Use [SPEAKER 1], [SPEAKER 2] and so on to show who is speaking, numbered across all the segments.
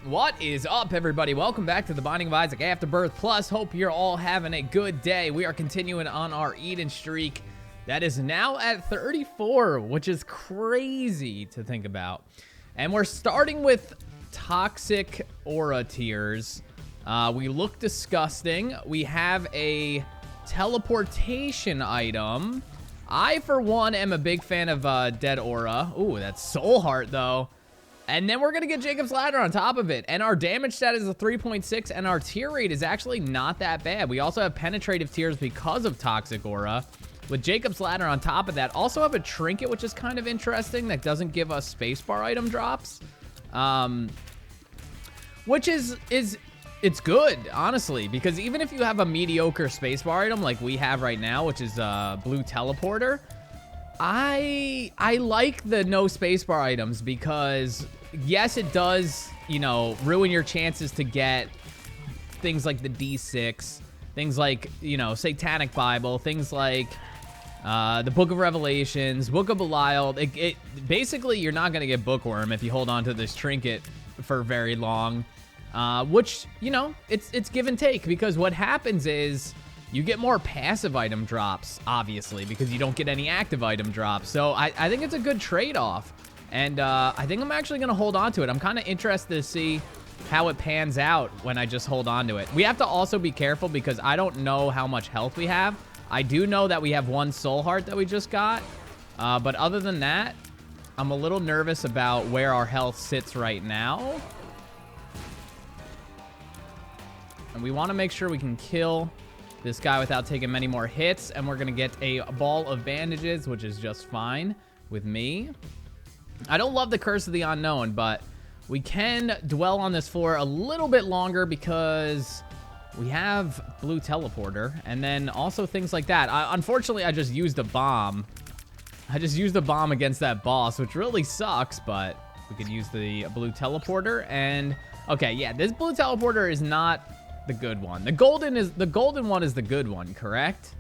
[SPEAKER 1] What is up, everybody? Welcome back to the Binding of Isaac Afterbirth Plus. Hope you're all having a good day. We are continuing on our Eden streak that is now at 34, which is crazy to think about. And we're starting with toxic aura tiers. We look disgusting. We have a teleportation item. I, for one, am a big fan of dead aura. Ooh, that's soul heart, though. And then we're going to get Jacob's Ladder on top of it. And our damage stat is a 3.6, and our tier rate is actually not that bad. We also have penetrative tiers because of Toxic Aura. With Jacob's Ladder on top of that, also have a trinket, which is kind of interesting, that doesn't give us spacebar item drops. Which it's good, honestly, because even if you have a mediocre spacebar item like we have right now, which is Blue Teleporter, I like the no spacebar items because, yes, it does, you know, ruin your chances to get things like the D6, things like, you know, Satanic Bible, things like the Book of Revelations, Book of Belial. Basically, you're not going to get Bookworm if you hold on to this trinket for very long, which, you know, it's give and take, because what happens is you get more passive item drops, obviously, because you don't get any active item drops. So I think it's a good trade-off. And I think I'm actually going to hold on to it. I'm kind of interested to see how it pans out when I just hold on to it. We have to also be careful because I don't know how much health we have. I do know that we have one soul heart that we just got. But other than that, I'm a little nervous about where our health sits right now. And we want to make sure we can kill this guy without taking many more hits, and we're gonna get a ball of bandages, which is just fine with me. I don't love the Curse of the Unknown, but we can dwell on this floor a little bit longer because we have Blue Teleporter, and then also things like that. Unfortunately, I just used a bomb. I just used a bomb against that boss, which really sucks, but we could use the Blue Teleporter. And okay, yeah, this Blue Teleporter is not the good one. The golden one is the good one, correct?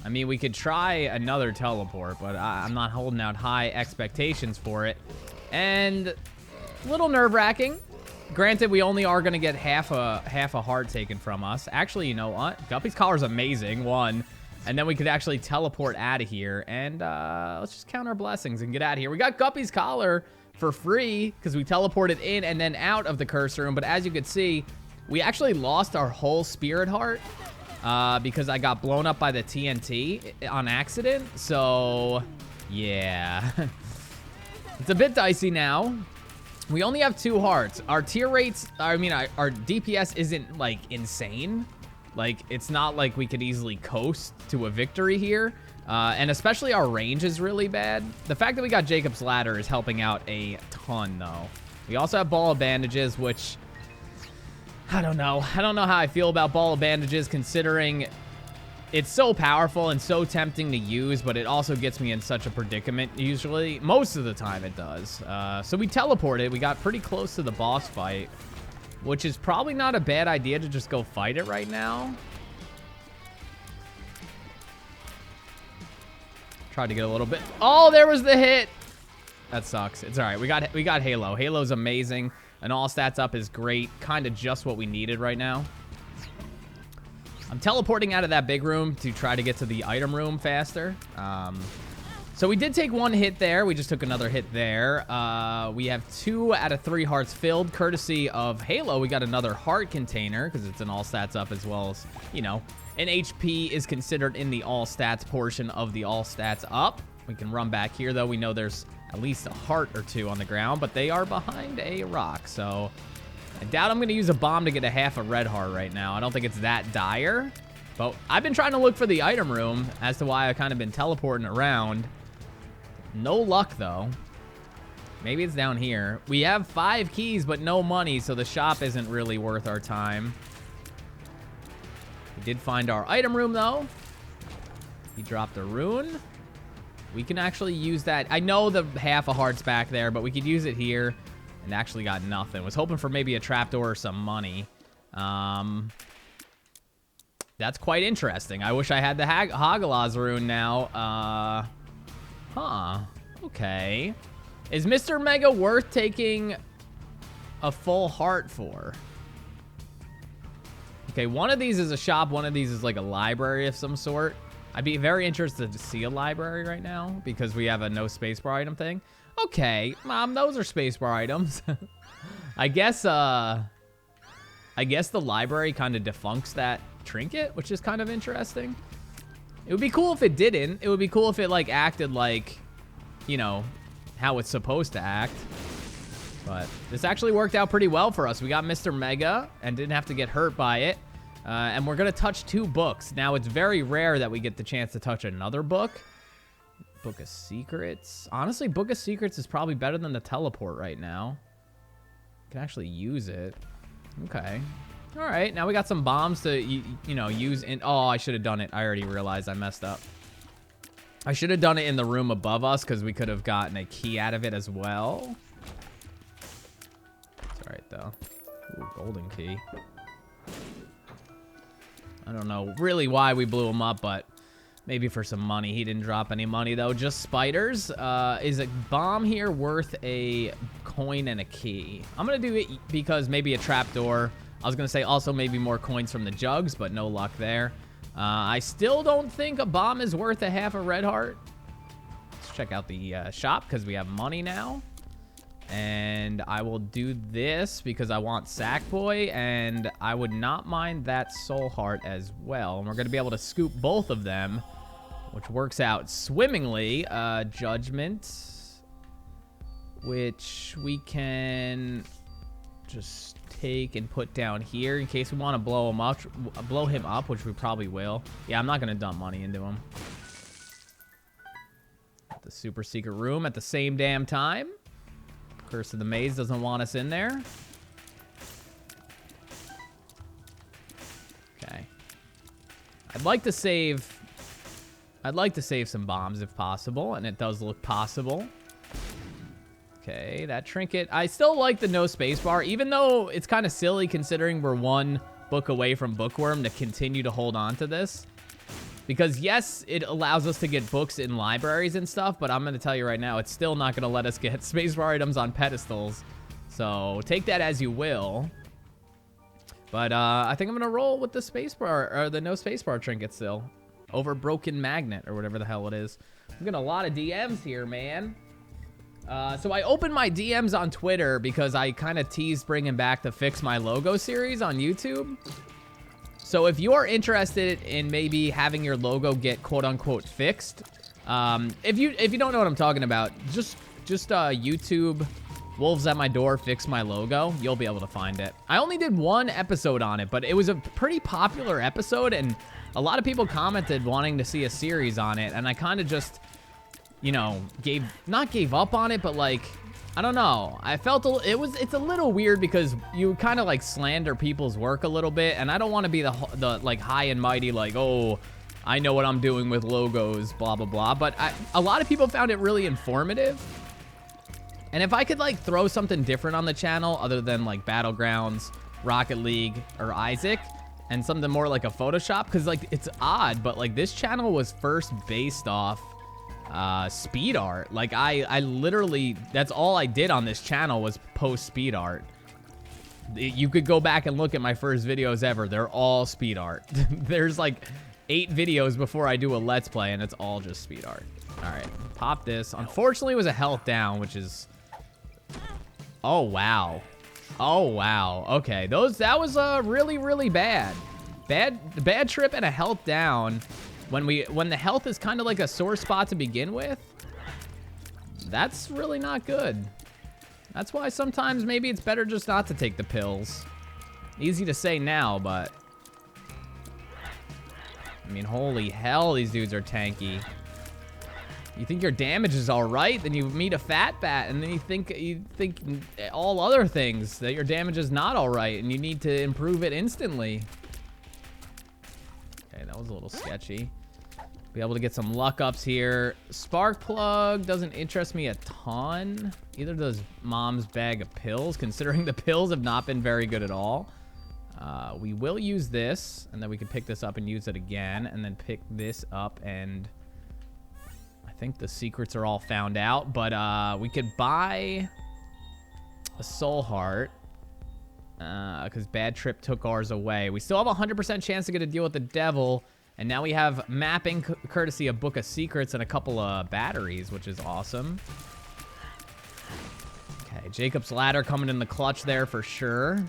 [SPEAKER 1] I mean, we could try another teleport, but I'm not holding out high expectations for it. And a little nerve-wracking. Granted, we only are going to get half a heart taken from us. Actually, you know what? Guppy's Collar is amazing, one. And then we could actually teleport out of here. And let's just count our blessings and get out of here. We got Guppy's Collar for free because we teleported in and then out of the curse room. But as you can see, we actually lost our whole spirit heart because I got blown up by the TNT on accident. So, yeah. It's a bit dicey now. We only have 2 hearts. Our tier rates, I mean, our DPS isn't, like, insane. Like, it's not like we could easily coast to a victory here. And especially our range is really bad. The fact that we got Jacob's Ladder is helping out a ton, though. We also have Ball of Bandages, which I don't know. I don't know how I feel about Ball of Bandages, considering it's so powerful and so tempting to use, but it also gets me in such a predicament usually. Most of the time it does. So we teleported. We got pretty close to the boss fight, which is probably not a bad idea to just go fight it right now. Tried to get a little bit. Oh, there was the hit. That sucks. It's all right. We got Halo. Halo's amazing. And all stats up is great. Kind of just what we needed right now. I'm teleporting out of that big room to try to get to the item room faster. So we did take 1 hit there. We just took another hit there. We have 2 out of 3 hearts filled. Courtesy of Halo, we got another heart container because it's an all stats up, as well as, you know, an HP is considered in the all stats portion of the all stats up. We can run back here, though. We know there's at least a heart or 2 on the ground, but they are behind a rock, so I doubt I'm going to use a bomb to get a half a red heart right now. I don't think it's that dire, but I've been trying to look for the item room as to why I've kind of been teleporting around. No luck, though. Maybe it's down here. We have 5 keys, but no money, so the shop isn't really worth our time. We did find our item room, though. He dropped a rune. We can actually use that. I know the half a heart's back there, but we could use it here. And actually got nothing. Was hoping for maybe a trapdoor or some money. That's quite interesting. I wish I had the Hagalaz rune now. Okay. Is Mr. Mega worth taking a full heart for? Okay, one of these is a shop. One of these is like a library of some sort. I'd be very interested to see a library right now because we have a no spacebar item thing. Okay, Mom, those are spacebar items. I guess the library kind of defuncts that trinket, which is kind of interesting. It would be cool if it didn't. It would be cool if it like acted like, you know, how it's supposed to act. But this actually worked out pretty well for us. We got Mr. Mega and didn't have to get hurt by it. And we're going to touch 2 books. Now, it's very rare that we get the chance to touch another book. Book of Secrets. Honestly, Book of Secrets is probably better than the teleport right now. You can actually use it. Okay. All right. Now we got some bombs to, you know, use in... Oh, I should have done it. I already realized I messed up. I should have done it in the room above us because we could have gotten a key out of it as well. It's all right, though. Ooh, golden key. I don't know really why we blew him up, but maybe for some money. He didn't drop any money, though. Just spiders. Is a bomb here worth a coin and a key? I'm going to do it because maybe a trapdoor. I was going to say also maybe more coins from the jugs, but no luck there. I still don't think a bomb is worth a half a red heart. Let's check out the shop because we have money now. And I will do this because I want Sackboy, and I would not mind that soul heart as well. And we're going to be able to scoop both of them, which works out swimmingly. Judgment, which we can just take and put down here in case we want to blow him up, which we probably will. Yeah, I'm not going to dump money into him. The super secret room at the same damn time. Curse of the Maze doesn't want us in there. Okay. I'd like to save some bombs if possible, and it does look possible. Okay, that trinket. I still like the no spacebar, even though it's kind of silly considering we're 1 book away from Bookworm to continue to hold on to this. Because, yes, it allows us to get books in libraries and stuff, but I'm going to tell you right now, it's still not going to let us get spacebar items on pedestals. So, take that as you will. But, I think I'm going to roll with the spacebar, or the no spacebar trinket still. Over Broken Magnet, or whatever the hell it is. I'm getting a lot of DMs here, man. So, I opened my DMs on Twitter because I kind of teased bringing back the Fix My Logo series on YouTube. So if you're interested in maybe having your logo get quote-unquote fixed, if you don't know what I'm talking about, just YouTube Wolves at My Door Fix My Logo. You'll be able to find it. I only did 1 episode on it, but it was a pretty popular episode, and a lot of people commented wanting to see a series on it, and I kind of just, you know, not gave up on it, but like, I don't know. I felt it's a little weird because you kind of like slander people's work a little bit, and I don't want to be the like high and mighty like, oh, I know what I'm doing with logos, blah blah blah. But a lot of people found it really informative, and if I could like throw something different on the channel other than like Battlegrounds, Rocket League, or Isaac, and something more like a Photoshop, because like it's odd, but like this channel was first based off speed art. Like I literally, that's all I did on this channel was post speed art. You could go back and look at my first videos ever. They're all speed art. There's like 8 videos before I do a let's play, and it's all just speed art. All right, pop this. Unfortunately, it was a health down, which is, oh wow, okay, that was really bad trip and a health down. When the health is kind of like a sore spot to begin with, that's really not good. That's why sometimes maybe it's better just not to take the pills. Easy to say now, but I mean, holy hell, these dudes are tanky. You think your damage is all right, then you meet a fat bat, and then you think all other things, that your damage is not all right, and you need to improve it instantly. Okay, that was a little sketchy. Be able to get some luck ups here. Spark plug doesn't interest me a ton. Either does Mom's bag of pills, considering the pills have not been very good at all. We will use this, and then we can pick this up and use it again, and then pick this up, and I think the secrets are all found out, but we could buy a soul heart. Because Bad Trip took ours away. We still have a 100% chance to get a deal with the devil. And now we have mapping courtesy of Book of Secrets and a couple of batteries, which is awesome. Okay, Jacob's Ladder coming in the clutch there for sure.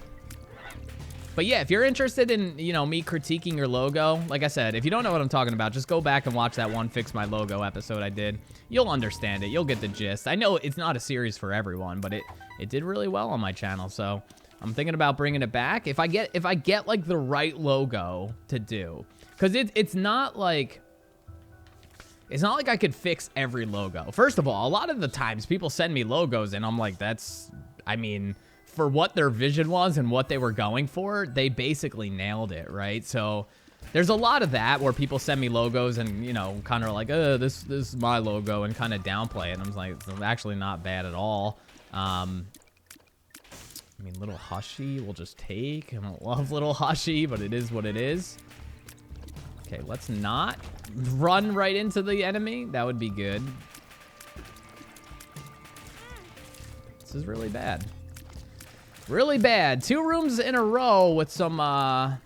[SPEAKER 1] But yeah, if you're interested in, you know, me critiquing your logo, like I said, if you don't know what I'm talking about, just go back and watch that one Fix My Logo episode I did. You'll understand it. You'll get the gist. I know it's not a series for everyone, but it did really well on my channel, so I'm thinking about bringing it back. If I get like the right logo to do, because it's not like I could fix every logo. First of all, a lot of the times people send me logos and I'm like, I mean, for what their vision was and what they were going for, they basically nailed it, right? So there's a lot of that where people send me logos and, you know, kind of like, this is my logo, and kind of downplay it. And I'm like, it's actually not bad at all. I mean, Little Hushy we'll just take. I don't love Little Hushy, but it is what it is. Okay, let's not run right into the enemy. That would be good. This is really bad. Really bad. 2 rooms in a row with some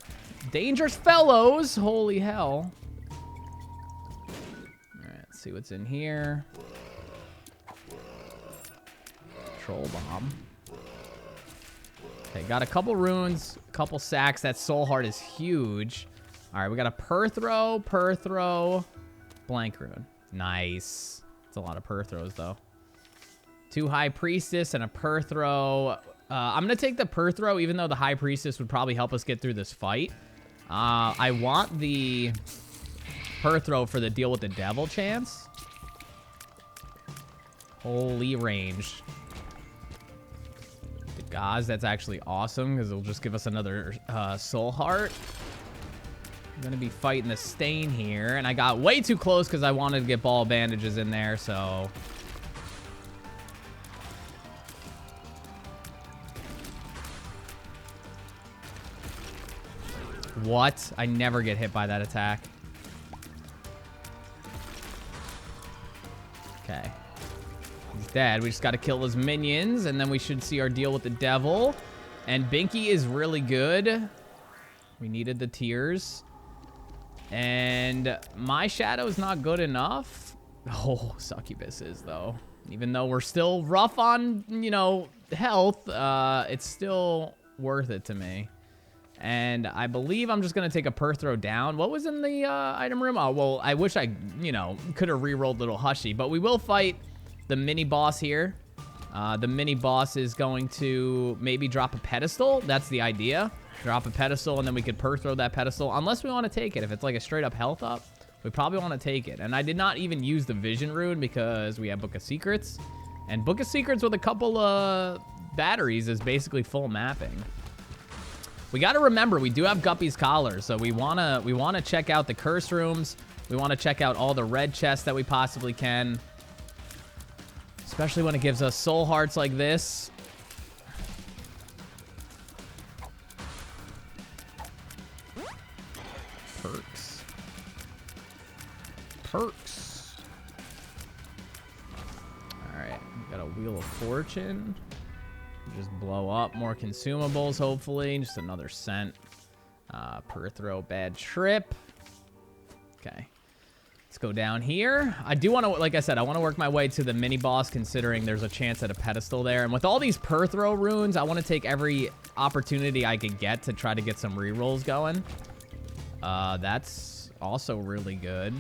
[SPEAKER 1] dangerous fellows. Holy hell. Alright, let's see what's in here. Troll bomb. Okay, got a couple runes, a couple sacks. That soul heart is huge. Alright, we got a Perthrow, blank rune. Nice. It's a lot of Perthrows though. 2 High Priestess and a Perthrow. I'm going to take the Perthrow, even though the High Priestess would probably help us get through this fight. I want the Perthrow for the deal with the devil chance. Holy range. The gods, that's actually awesome, because it'll just give us another soul heart. I'm going to be fighting the stain here, and I got way too close because I wanted to get ball bandages in there, so... What? I never get hit by that attack. Okay. He's dead. We just got to kill those minions, and then we should see our deal with the devil. And Binky is really good. We needed the tears. And my shadow is not good enough. Oh, Succubus is, though. Even though we're still rough on, you know, health, it's still worth it to me. And I believe I'm just going to take a Perthrow down. What was in the item room? Oh, well, I wish I, you know, could have re-rolled Little Hushy. But we will fight the mini-boss here. The mini-boss is going to maybe drop a pedestal. That's the idea. Drop a pedestal, and then we could Perthrow that pedestal. Unless we want to take it. If it's like a straight-up health up, we probably want to take it. And I did not even use the Vision Rune because we have Book of Secrets. And Book of Secrets with a couple of batteries is basically full mapping. We got to remember, we do have Guppy's Collar, so we wanna check out the curse rooms. We want to check out all the red chests that we possibly can. Especially when it gives us soul hearts like this. Perks. Perks. Alright, we got a Wheel of Fortune. Just blow up more consumables, hopefully. Just another cent. Perthrow, Bad Trip. Okay. Let's go down here. I do want to, like I said, I want to work my way to the mini-boss, considering there's a chance at a pedestal there. And with all these Perthrow runes, I want to take every opportunity I could get to try to get some rerolls going. That's also really good.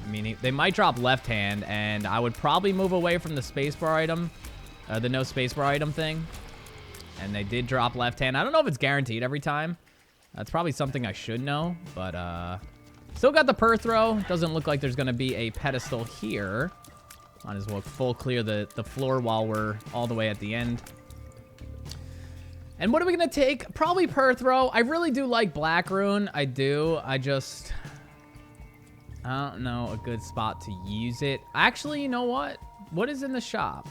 [SPEAKER 1] I mean, they might drop left hand, and I would probably move away from the spacebar item. The no spacebar item thing. And they did drop left hand. I don't know if it's guaranteed every time. That's probably something I should know. But, still got the Perthrow. Doesn't look like there's going to be a pedestal here. Might as well full clear the floor while we're all the way at the end. And what are we going to take? Probably Perthrow. I really do like Black Rune. I do. I don't know a good spot to use it. Actually, you know what? What is in the shop?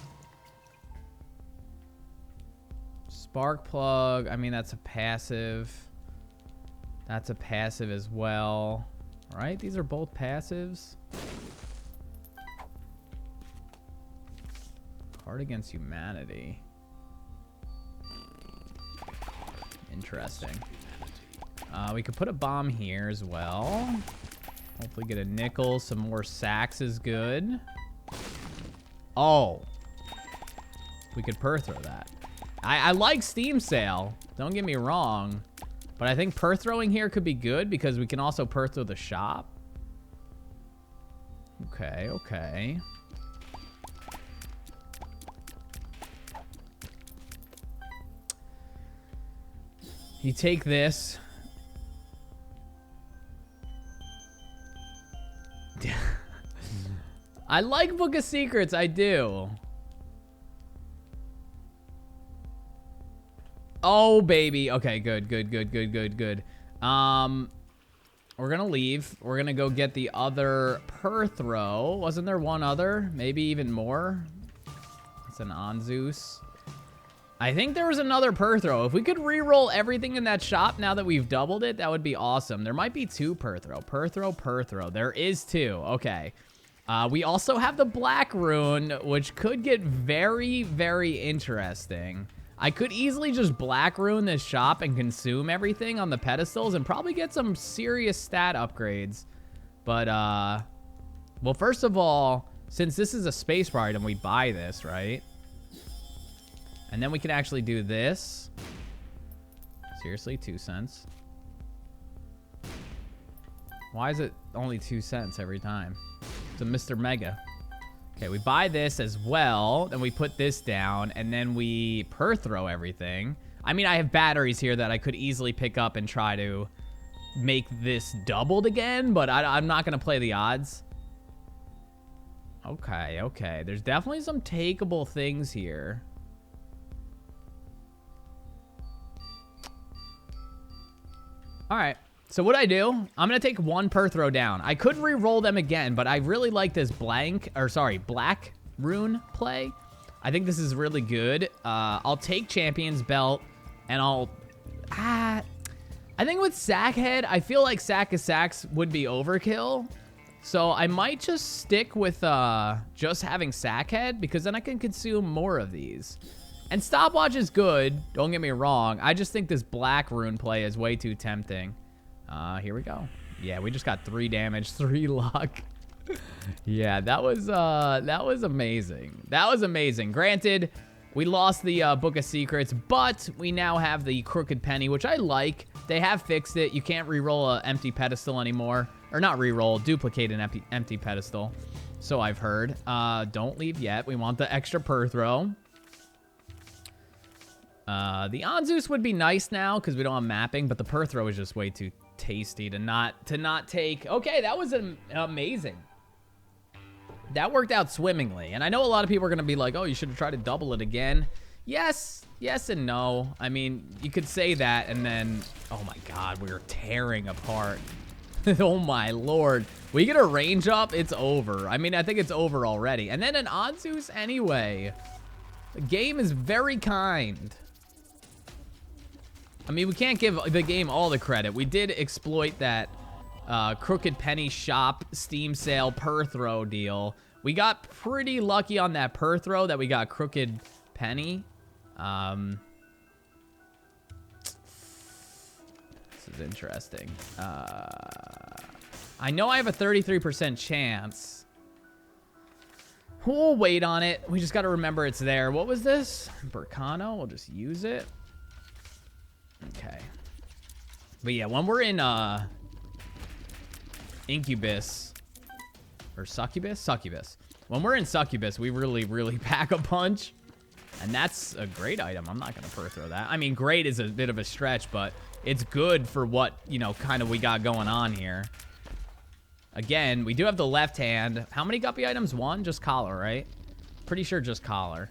[SPEAKER 1] Spark Plug. I mean, that's a passive. That's a passive as well. Right? These are both passives. Card Against Humanity. interesting. We could put a bomb here as well. Hopefully get a nickel. Some more sacks is good. Oh. We could throw that. I like Steam Sale. Don't get me wrong. But I think throwing here could be good because we can also throw the shop. Okay, okay. You take this. I like Book of Secrets, I do. Oh, baby. Okay, good. We're gonna leave. We're gonna go get the other throw. Wasn't there one other? Maybe even more? It's an Zeus. I think there was another throw. If we could re-roll everything in that shop now that we've doubled it, that would be awesome. There might be two throw. Throw. There is two. Okay. We also have the black rune, which could get very, very interesting. I could easily just black rune this shop and consume everything on the pedestals and probably get some serious stat upgrades. But, well, first of all, since this is a spacebar item, we buy this, right? And then we can actually do this. Seriously, 2 cents. Why is it only 2 cents every time? It's a Mr. Mega. Okay, we buy this as well. Then we put this down. And then we throw everything. I mean, I have batteries here that I could easily pick up and try to make this doubled again. But I'm not going to play the odds. Okay, okay. There's definitely some takeable things here. All right. So what I do, I'm going to take one throw down. I could re-roll them again, but I really like this black rune play. I think this is really good. I'll take Champion's Belt, and I think with Sackhead, I feel like Sack of Sacks would be overkill. So I might just stick with just having Sackhead, because then I can consume more of these. And Stopwatch is good, don't get me wrong. I just think this black rune play is way too tempting. Here we go. Yeah, we just got 3 damage, 3 luck. Yeah, that was amazing. That was amazing. Granted, we lost the Book of Secrets, but we now have the Crooked Penny, which I like. They have fixed it. You can't re-roll an empty pedestal anymore. Or not re-roll, duplicate an empty pedestal. So I've heard. Don't leave yet. We want the extra throw. The Zeus would be nice now because we don't have mapping, but the throw is just way too tasty to not take. Okay, that was amazing. That worked out swimmingly. And I know a lot of people are going to be like, oh, you should have tried to double it again. Yes and no. I mean, you could say that and then, oh my God, we were tearing apart. Oh my Lord. We get a range up, it's over. I mean, I think it's over already. And then an Zeus anyway. The game is very kind. I mean, we can't give the game all the credit. We did exploit that Crooked Penny shop Steam sale throw deal. We got pretty lucky on that throw that we got Crooked Penny. This is interesting. I know I have a 33% chance. We'll wait on it. We just got to remember it's there. What was this? Burkano. We'll just use it. Okay. But yeah, when we're in Incubus or Succubus? Succubus. When we're in Succubus, we really pack a punch. And that's a great item. I'm not going to throw that. I mean, great is a bit of a stretch, but it's good for what, you know, kind of we got going on here. Again, we do have the left hand. How many guppy items? 1? Just collar, right? Pretty sure just collar.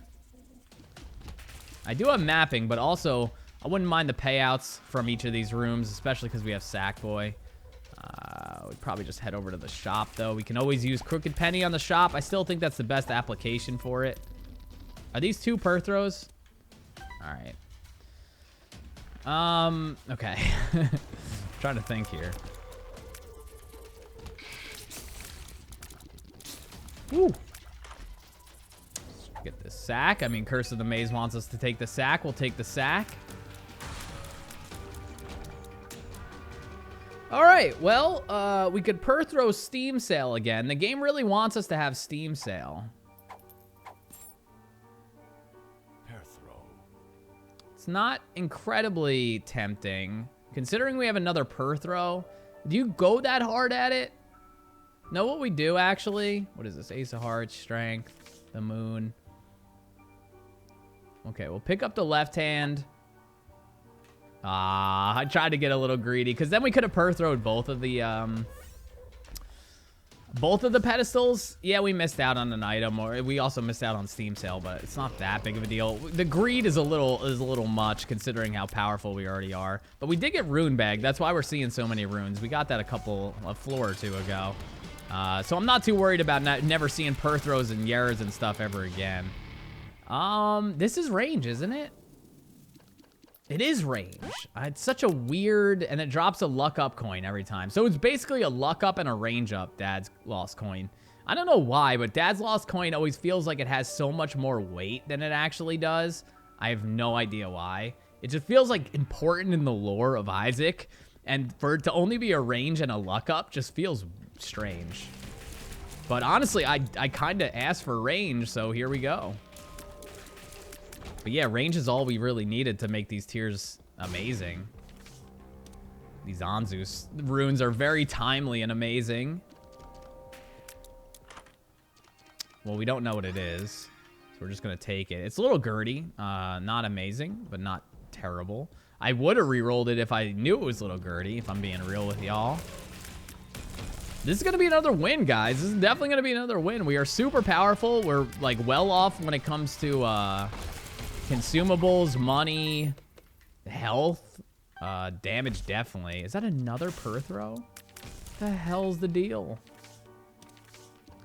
[SPEAKER 1] I do have mapping, but also I wouldn't mind the payouts from each of these rooms, especially because we have Sackboy. We'd probably just head over to the shop, though. We can always use Crooked Penny on the shop. I still think that's the best application for it. Are these 2 throws? All right. Okay. Trying to think here. Woo. Let's get the sack. I mean, Curse of the Maze wants us to take the sack. We'll take the sack. All right, well, we could throw Steam Sale again. The game really wants us to have Steam Sale. It's not incredibly tempting. Considering we have another throw, do you go that hard at it? Know what we do, actually? What is this? Ace of Hearts, Strength, the Moon. Okay, we'll pick up the left hand. I tried to get a little greedy, because then we could have throwed both of the pedestals. Yeah, we missed out on an item, or we also missed out on Steam Sale, but it's not that big of a deal. The greed is a little much, considering how powerful we already are. But we did get Rune Bag. That's why we're seeing so many runes. We got that a floor or two ago. So I'm not too worried about never seeing throws and Yaras and stuff ever again. This is range, isn't it? It is range. It's such a weird, and it drops a luck up coin every time. So it's basically a luck up and a range up Dad's lost coin. I don't know why, but Dad's lost coin always feels like it has so much more weight than it actually does. I have no idea why. It just feels like important in the lore of Isaac, and for it to only be a range and a luck up just feels strange. But honestly, I kind of asked for range, so here we go. But yeah, range is all we really needed to make these tiers amazing. These Anzus runes are very timely and amazing. Well, we don't know what it is, so we're just going to take it. It's a little girdy. Not amazing, but not terrible. I would have re-rolled it if I knew it was a little girdy, if I'm being real with y'all. This is going to be another win, guys. This is definitely going to be another win. We are super powerful. We're, like, well off when it comes to consumables, money, health, damage, definitely. Is that another throw? What the hell's the deal?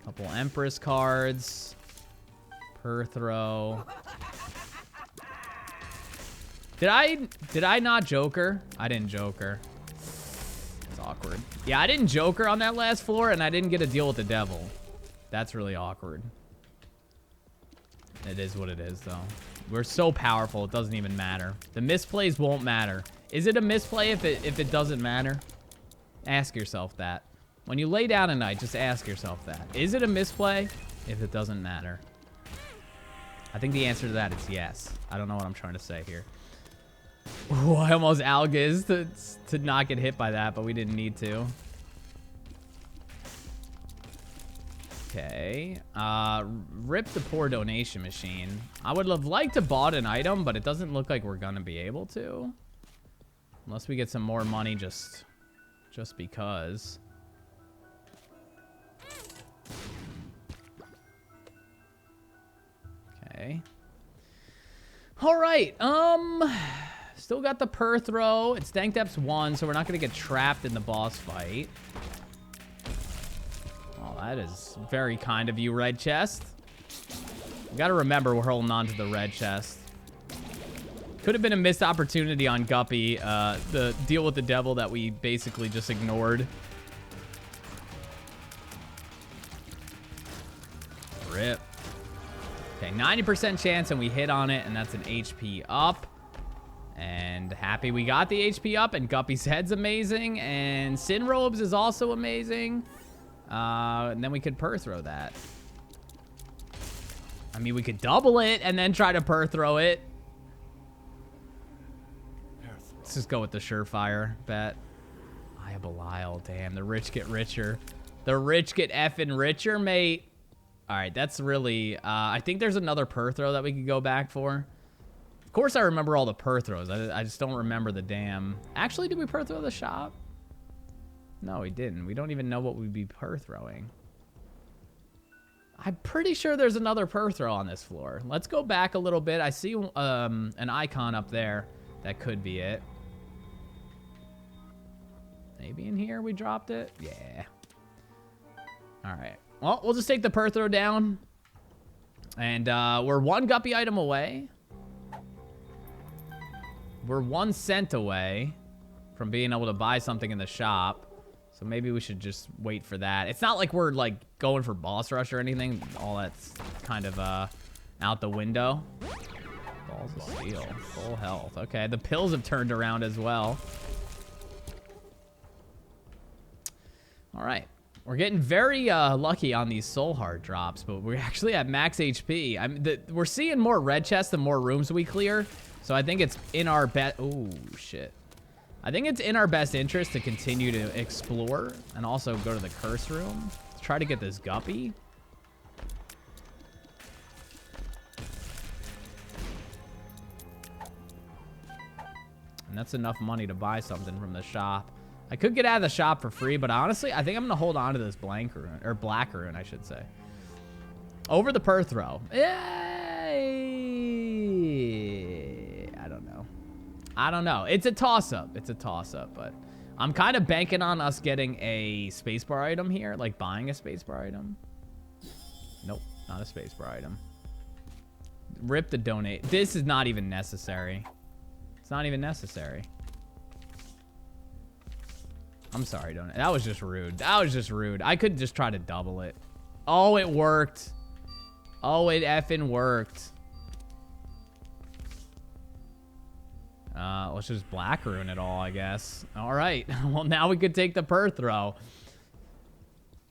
[SPEAKER 1] Couple Empress cards. Throw. Did I not Joker? I didn't Joker. It's awkward. Yeah, I didn't Joker on that last floor, and I didn't get a deal with the devil. That's really awkward. It is what it is, though. We're so powerful, it doesn't even matter. The misplays won't matter. Is it a misplay if it doesn't matter? Ask yourself that. When you lay down at night, just ask yourself that. Is it a misplay if it doesn't matter? I think the answer to that is yes. I don't know what I'm trying to say here. Ooh, I almost Algiz to not get hit by that, but we didn't need to. Okay. Rip the poor donation machine. I would have liked to bought an item, but it doesn't look like we're gonna be able to. Unless we get some more money just because. Okay. All right. Still got the throw. It's Dank Depths 1, so we're not gonna get trapped in the boss fight. Oh, that is very kind of you, red chest. You gotta remember we're holding on to the red chest. Could have been a missed opportunity on Guppy, the deal with the devil that we basically just ignored. Rip. Okay, 90% chance, and we hit on it, and that's an HP up. And happy we got the HP up, and Guppy's head's amazing, and Sin Robes is also amazing. And then we could throw that. I mean, we could double it and then try to throw it. Let's just go with the surefire bet. Eye of Belial, damn, the rich get richer. The rich get effing richer, mate. All right, that's really, I think there's another throw that we could go back for. Of course I remember all the throws. I just don't remember the damn. Actually, did we throw the shop? No, we didn't. We don't even know what we'd be throwing. I'm pretty sure there's another throw on this floor. Let's go back a little bit. I see an icon up there. That could be it. Maybe in here we dropped it? Yeah. All right. Well, we'll just take the throw down. And we're one Guppy item away. We're 1 cent away from being able to buy something in the shop. So maybe we should just wait for that. It's not like we're like going for boss rush or anything. All that's kind of out the window. Balls of steel. Full health. Okay, the pills have turned around as well. All right. We're getting very lucky on these soul heart drops, but we're actually at max HP. We're seeing more red chests the more rooms we clear, so I think it's in our best... Oh, shit. I think it's in our best interest to continue to explore and also go to the curse room to try to get this guppy. And that's enough money to buy something from the shop. I could get out of the shop for free, but honestly, I think I'm going to hold on to this blank rune, or black rune, I should say. Over the per throw. Yay! I don't know. I don't know. It's a toss-up. It's a toss-up, but I'm kind of banking on us getting a spacebar item here, like buying a spacebar item. Nope, not a spacebar item. Rip the donate. This is not even necessary. It's not even necessary. I'm sorry, donate. That was just rude. That was just rude. I could just try to double it. Oh, it worked. Oh, it effing worked. Let's just black rune it all, I guess. All right. Well, now we could take the per throw.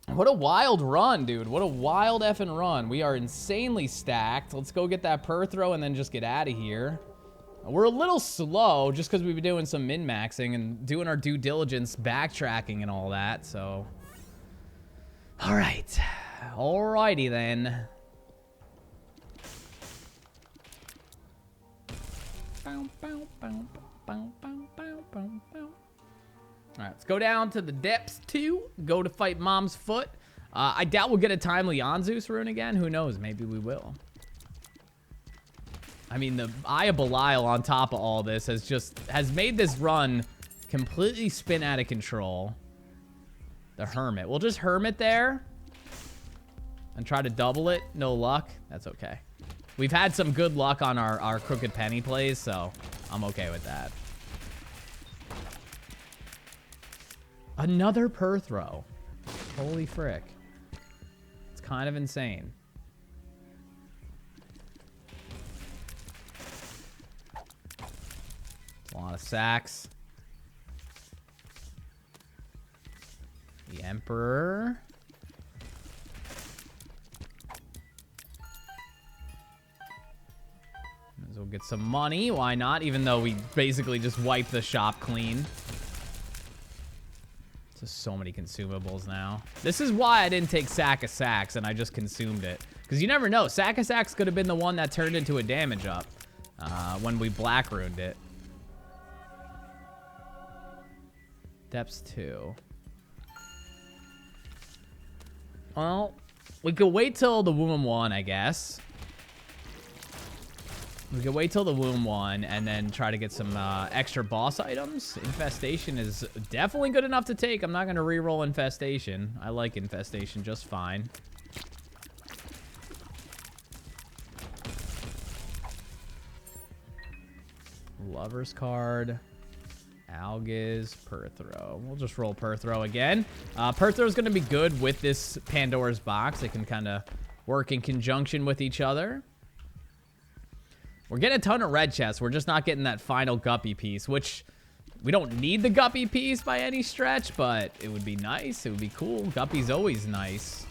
[SPEAKER 1] What a wild run, dude. What a wild effing run. We are insanely stacked. Let's go get that per throw and then just get out of here. We're a little slow just because we've been doing some min-maxing and doing our due diligence, backtracking and all that, so. All right. Alrighty then. Alright, let's go down to the depths 2. Go to fight Mom's Foot. I doubt we'll get a timely Anzus rune again. Who knows? Maybe we will. I mean, the Eye of Belial on top of all this has made this run completely spin out of control. The Hermit. We'll just Hermit there and try to double it. No luck. That's okay. We've had some good luck on our Crooked Penny plays, so I'm okay with that. Another per throw. Holy frick. It's kind of insane. A lot of sacks. The Emperor. We'll get some money. Why not? Even though we basically just wiped the shop clean. Just so many consumables now. This is why I didn't take Sack of Sacks and I just consumed it. Because you never know. Sack of Sacks could have been the one that turned into a damage up when we black ruined it. Depths 2. Well, we could wait till the Womb 1, I guess. We could wait till the Womb 1 and then try to get some extra boss items. Infestation is definitely good enough to take. I'm not going to reroll Infestation. I like Infestation just fine. Lover's card. Algiz. Per throw. We'll just roll per throw again. Per throw is going to be good with this Pandora's box. They can kind of work in conjunction with each other. We're getting a ton of red chests. We're just not getting that final guppy piece, which we don't need the guppy piece by any stretch, but it would be nice. It would be cool. Guppy's always nice.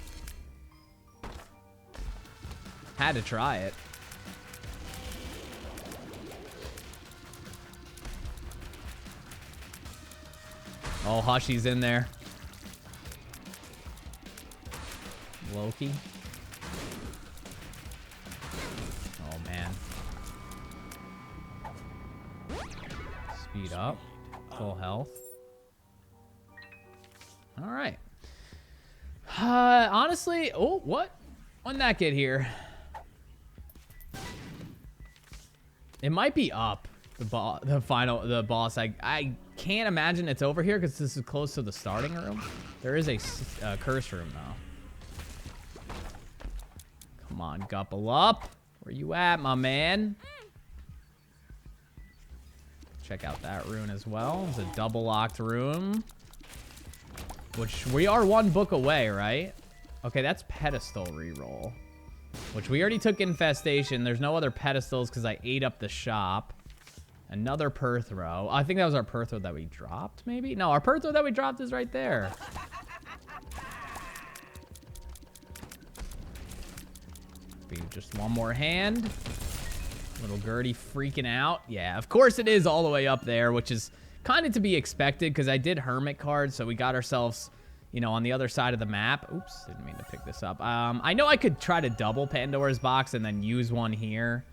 [SPEAKER 1] Had to try it. Oh, Hushy's in there. Loki. Oh, man. Speed up. Full health. All right. Honestly, oh, what? When did that get here? It might be up. The boss. I can't imagine it's over here because this is close to the starting room. There is a curse room though. Come on, Gupple up. Where you at, my man? Check out that rune as well. It's a double locked room. Which we are one book away, right? Okay, that's pedestal reroll. Which we already took infestation. There's no other pedestals because I ate up the shop. Another per throw. I think that was our per throw that we dropped, maybe? No, our per throw that we dropped is right there. Be just one more hand. Little Gertie freaking out. Yeah, of course it is all the way up there, which is kind of to be expected because I did Hermit cards, so we got ourselves, you know, on the other side of the map. Oops, didn't mean to pick this up. I know I could try to double Pandora's box and then use one here.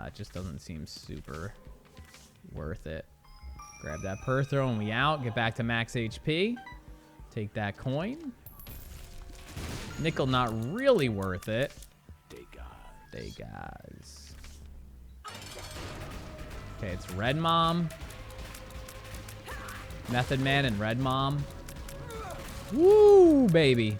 [SPEAKER 1] It just doesn't seem super worth it. Grab that Perthro and we out. Get back to max HP. Take that coin. Nickel not really worth it. They guys. Okay, it's Red Mom. Method Man and Red Mom. Woo, baby.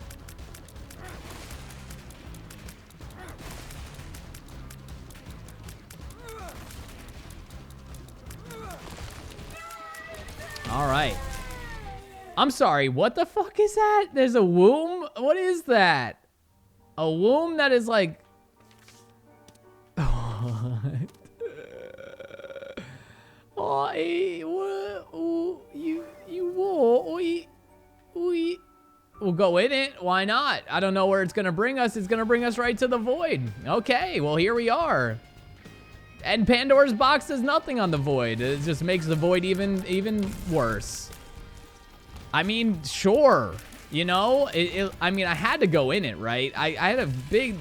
[SPEAKER 1] All right. I'm sorry, what the fuck is that? There's a womb? What is that? A womb that is like... Oh, we'll go in it. Why not? I don't know where it's gonna bring us. It's gonna bring us right to the void. Okay, well, here we are. And Pandora's box does nothing on the void. It just makes the void even worse. I mean, sure. You know, I mean, I had to go in it, right? I had a big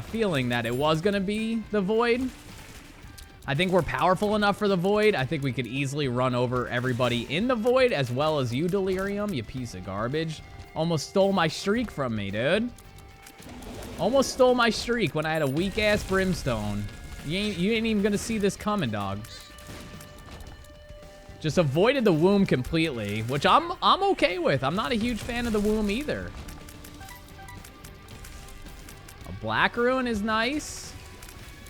[SPEAKER 1] feeling that it was gonna be the void. I think we're powerful enough for the void. I think we could easily run over everybody in the void as well as you, Delirium, you piece of garbage. Almost stole my streak from me, dude. Almost stole my streak when I had a weak-ass Brimstone. You ain't even gonna see this coming, dog. Just avoided the womb completely, which I'm okay with. I'm not a huge fan of the womb either. A black rune is nice.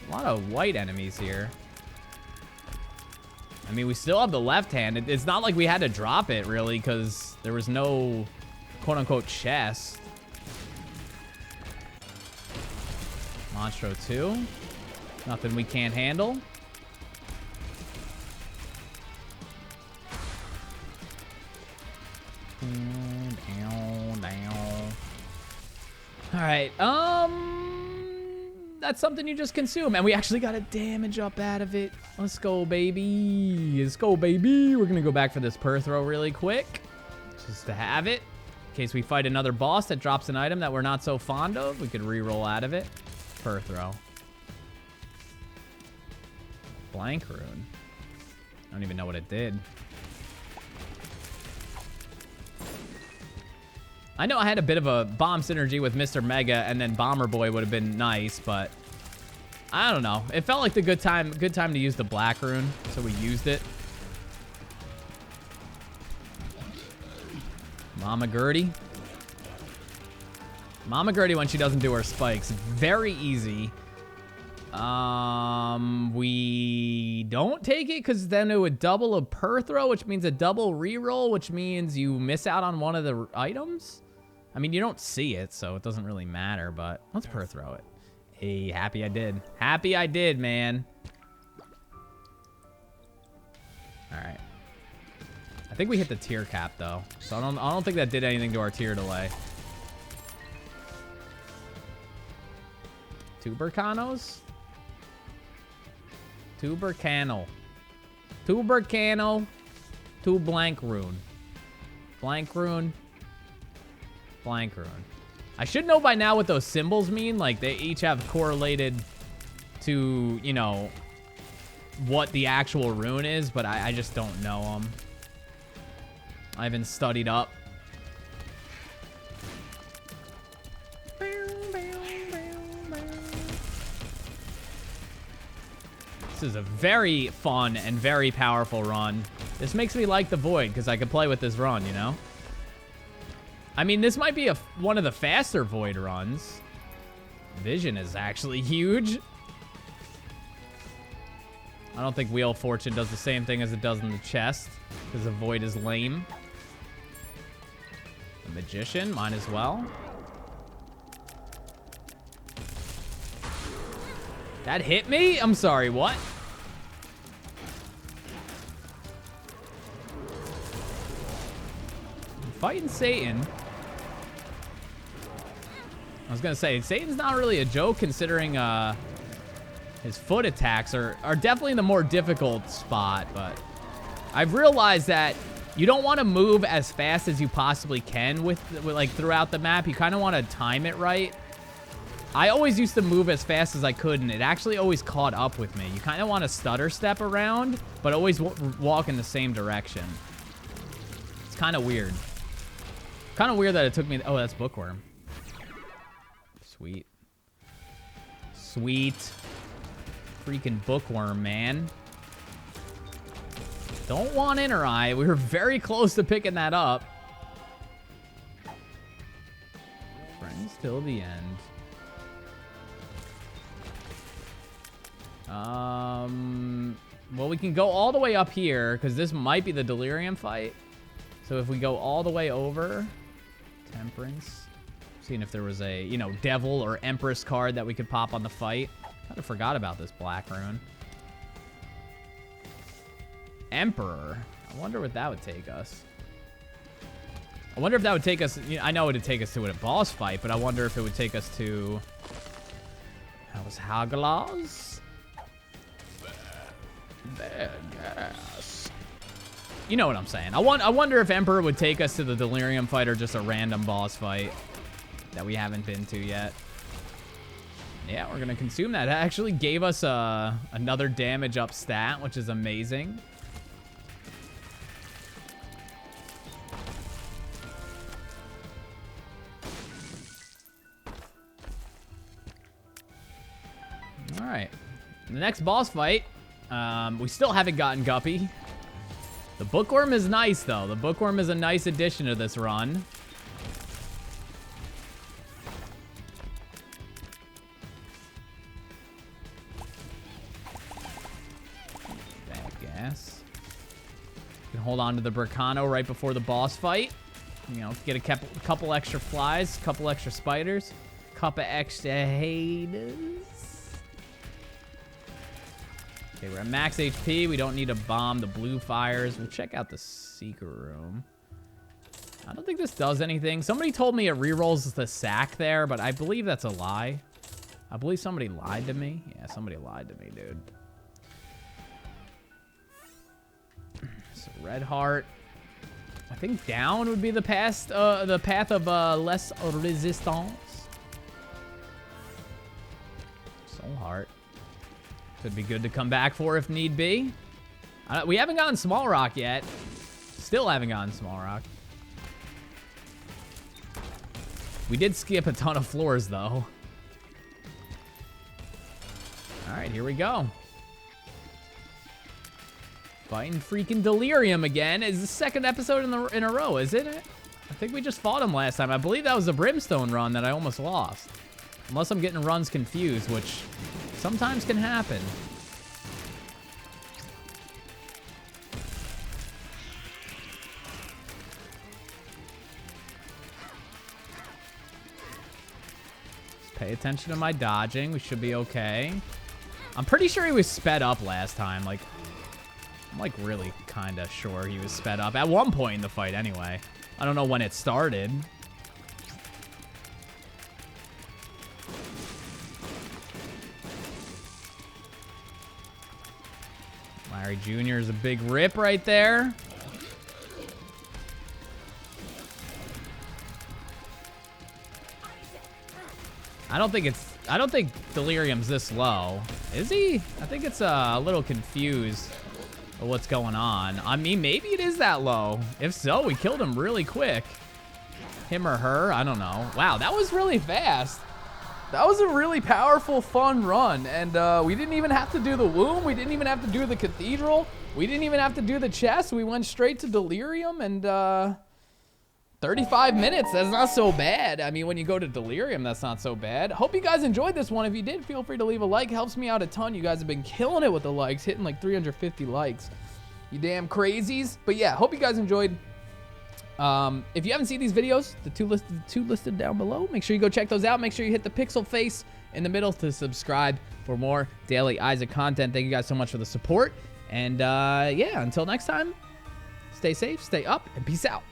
[SPEAKER 1] A lot of white enemies here. I mean, we still have the left hand. It's not like we had to drop it, really, because there was no quote-unquote chest. Monstro 2. Nothing we can't handle. All right, that's something you just consume, and we actually got a damage up out of it. Let's go, baby. Let's go, baby. We're gonna go back for this Perthro really quick, just to have it. In case we fight another boss that drops an item that we're not so fond of, we could re-roll out of it. Perthro. Blank rune. I don't even know what it did. I know I had a bit of a bomb synergy with Mr. Mega, and then Bomber Boy would have been nice, but I don't know. It felt like the good time to use the black rune, so we used it. Mama Gertie. Mama Gertie, when she doesn't do her spikes, very easy. We don't take it because then it would double a Perthro, which means a double reroll, which means you miss out on one of the items. I mean, you don't see it, so it doesn't really matter, but let's Perthro it. Hey, happy I did. Happy I did, man. All right. I think we hit the tier cap, though, so I don't think that did anything to our tier delay. Tubercanos? Tubercano. Tubercano. Two blank rune. Blank rune. Blank rune. I should know by now what those symbols mean. Like, they each have correlated to, you know, what the actual rune is, but I just don't know them. I haven't studied up. This is a very fun and very powerful run. This makes me like the Void because I can play with this run, you know? I mean, this might be one of the faster Void runs. Vision is actually huge. I don't think Wheel of Fortune does the same thing as it does in the chest because the Void is lame. The Magician, might as well. That hit me? I'm sorry, what? I'm fighting Satan. was going to say, Satan's not really a joke considering his foot attacks are definitely the more difficult spot, but I've realized that you don't want to move as fast as you possibly can with like throughout the map. You kind of want to time it right. I always used to move as fast as I could, and it actually always caught up with me. You kind of want to stutter step around, but always walk in the same direction. It's kind of weird. Kind of weird that it took me... Oh, that's Bookworm. Sweet. Sweet. Freaking Bookworm, man. Don't want Inner Eye. We were very close to picking that up. Friends till the end. Well, we can go all the way up here, because this might be the Delirium fight. So if we go all the way over... Temperance. Seeing if there was a, you know, Devil or Empress card that we could pop on the fight. Kind of forgot about this Black Rune. Emperor. I wonder what that would take us. I wonder if that would take us... You know, I know it would take us to a boss fight, but I wonder if it would take us to... That was Hagalaz? Yes. You know what I'm saying. I wonder if Emperor would take us to the Delirium fight or just a random boss fight that we haven't been to yet. Yeah, we're going to consume that. That actually gave us another damage up stat, which is amazing. All right. The next boss fight, we still haven't gotten Guppy. The Bookworm is nice, though. The Bookworm is a nice addition to this run. Bad gas. You can hold on to the Bracano right before the boss fight. You know, get a couple extra flies, couple extra spiders, couple extra haters. Okay, we're at max HP. We don't need to bomb the blue fires. We'll check out the secret room. I don't think this does anything. Somebody told me it rerolls the sack there, but I believe that's a lie. I believe somebody lied to me. Yeah, somebody lied to me, dude. So Red Heart. I think down would be the path of less resistance. Soul Heart. Could be good to come back for if need be. We haven't gotten Small Rock yet. Still haven't gotten Small Rock. We did skip a ton of floors, though. All right, here we go. Fighting freaking Delirium again. Is the second episode in a row, isn't it? I think we just fought him last time. I believe that was a Brimstone run that I almost lost. Unless I'm getting runs confused, which sometimes can happen. Just pay attention to my dodging. We should be okay. I'm pretty sure he was sped up last time. Like, I'm like really kind of sure he was sped up. At one point in the fight anyway. I don't know when it started. Larry Jr. is a big rip right there. I don't think Delirium's this low. Is he? I think it's a little confused of what's going on. I mean, maybe it is that low. If so, we killed him really quick. Him or her, I don't know. Wow, that was really fast. That was a really powerful, fun run, and we didn't even have to do the womb. We didn't even have to do the cathedral. We didn't even have to do the chest. We went straight to Delirium, and 35 minutes, that's not so bad. I mean, when you go to Delirium, that's not so bad. Hope you guys enjoyed this one. If you did, feel free to leave a like. It helps me out a ton. You guys have been killing it with the likes, hitting like 350 likes. You damn crazies. But yeah, hope you guys enjoyed. If you haven't seen these videos, the two listed down below, make sure you go check those out. Make sure you hit the pixel face in the middle to subscribe for more daily Isaac content. Thank you guys so much for the support. And yeah, until next time, stay safe, stay up, and peace out.